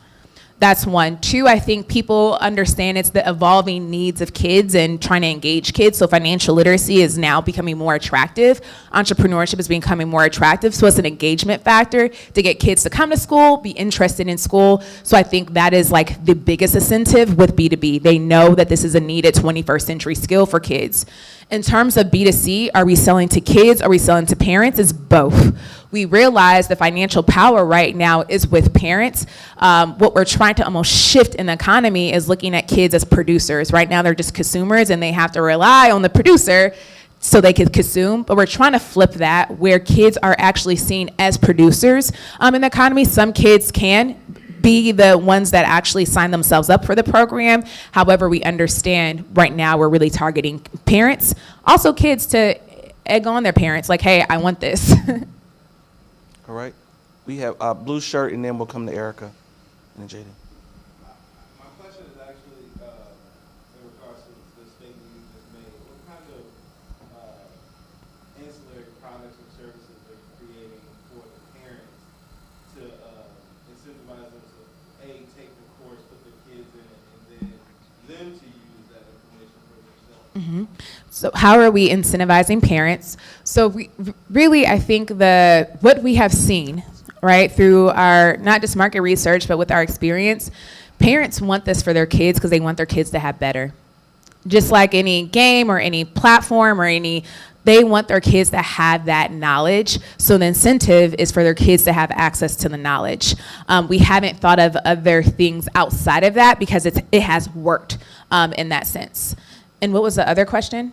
That's one. Two, I think people understand it's the evolving needs of kids and trying to engage kids. So financial literacy is now becoming more attractive. Entrepreneurship is becoming more attractive. So it's an engagement factor to get kids to come to school, be interested in school. So I think that is like the biggest incentive with B2B. They know that this is a needed 21st century skill for kids. In terms of B2C, are we selling to kids? Are we selling to parents? It's both. We realize the financial power right now is with parents. What we're trying to almost shift in the economy is looking at kids as producers. Right now, they're just consumers, and they have to rely on the producer so they can consume. But we're trying to flip that, where kids are actually seen as producers in the economy. Some kids can be the ones that actually sign themselves up for the program. However, we understand right now we're really targeting parents, also kids, to egg on their parents, like, hey, I want this. All right. We have blue shirt, and then we'll come to Erica and then Jaden. My question is actually in regards to the statement you just made. What kind of ancillary products or services are you creating for the parents to incentivize them to take the course, put the kids in it, and then them to use that information for themselves? So how are we incentivizing parents? So really, I think what we have seen, right, through our, not just market research, but with our experience, parents want this for their kids because they want their kids to have better. Just like any game or any platform or they want their kids to have that knowledge. So the incentive is for their kids to have access to the knowledge. We haven't thought of other things outside of that because it has worked in that sense. And what was the other question?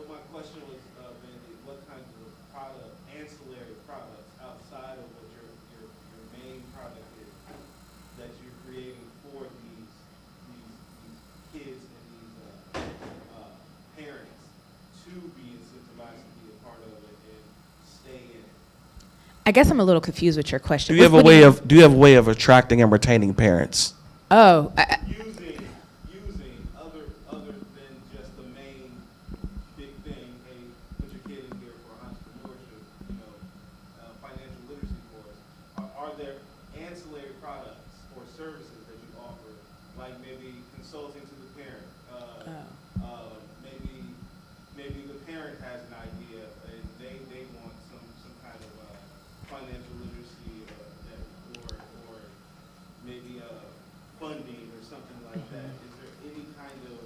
My question was, Vandy, what kinds of ancillary products outside of what your main product is that you're creating for these kids and these parents to be incentivized to be a part of it and stay in it? I guess I'm a little confused with your question. Do you have a way of attracting and retaining parents? Oh, Using other than just the main big thing, hey, put your kid in here for entrepreneurship, financial literacy course. Are there ancillary products or services that you offer, like maybe consulting to the parent? Maybe the parent has an idea and they want some kind of financial literacy or maybe funding or something like that. Is there any kind of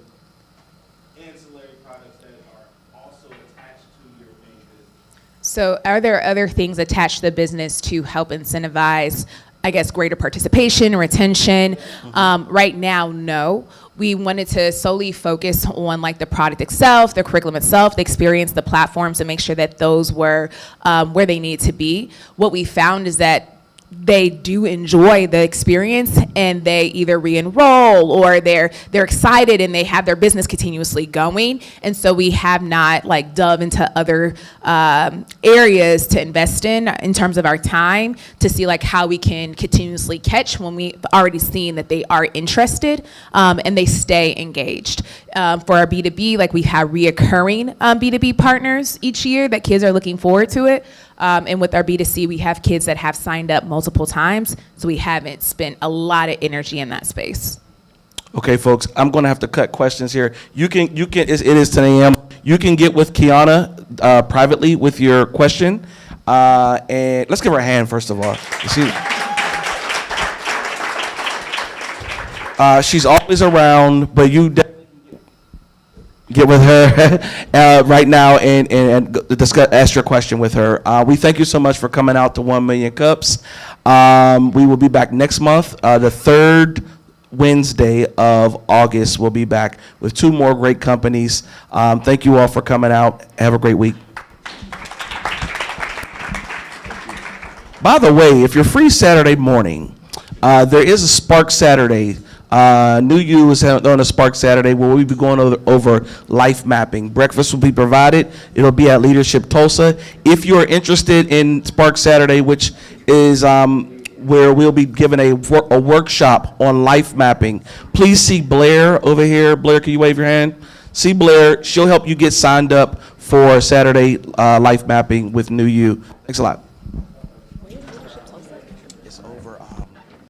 ancillary products that are also attached to your main business? so are there other things attached to the business to help incentivize, I guess, greater participation, retention? Right now, no. We wanted to solely focus on like the product itself, the curriculum itself, the experience, the platforms, and make sure that those were where they need to be. What we found is that they do enjoy the experience and they either re-enroll or they're excited and they have their business continuously going. And so we have not like dove into other areas to invest in terms of our time to see like how we can continuously catch when we've already seen that they are interested and they stay engaged. For our B2B, like we have reoccurring B2B partners each year that kids are looking forward to it. And with our B2C, we have kids that have signed up multiple times, so we haven't spent a lot of energy in that space. Okay, folks, I'm going to have to cut questions here. It is 10 a.m. You can get with Kiana privately with your question. And let's give her a hand, first of all. She's always around, but you definitely get with her right now and discuss, ask your question with her. We thank you so much for coming out to 1 Million Cups. We will be back next month. The third Wednesday of August, we'll be back with 2 more great companies. Thank you all for coming out. Have a great week. By the way, if you're free Saturday morning, there is a Spark Saturday. New U is on a Spark Saturday where we'll be going over life mapping. Breakfast will be provided. It'll be at Leadership Tulsa. If you're interested in Spark Saturday, which is where we'll be giving a workshop on life mapping, please see Blair over here. Blair, can you wave your hand? See Blair. She'll help you get signed up for Saturday life mapping with New U. Thanks a lot.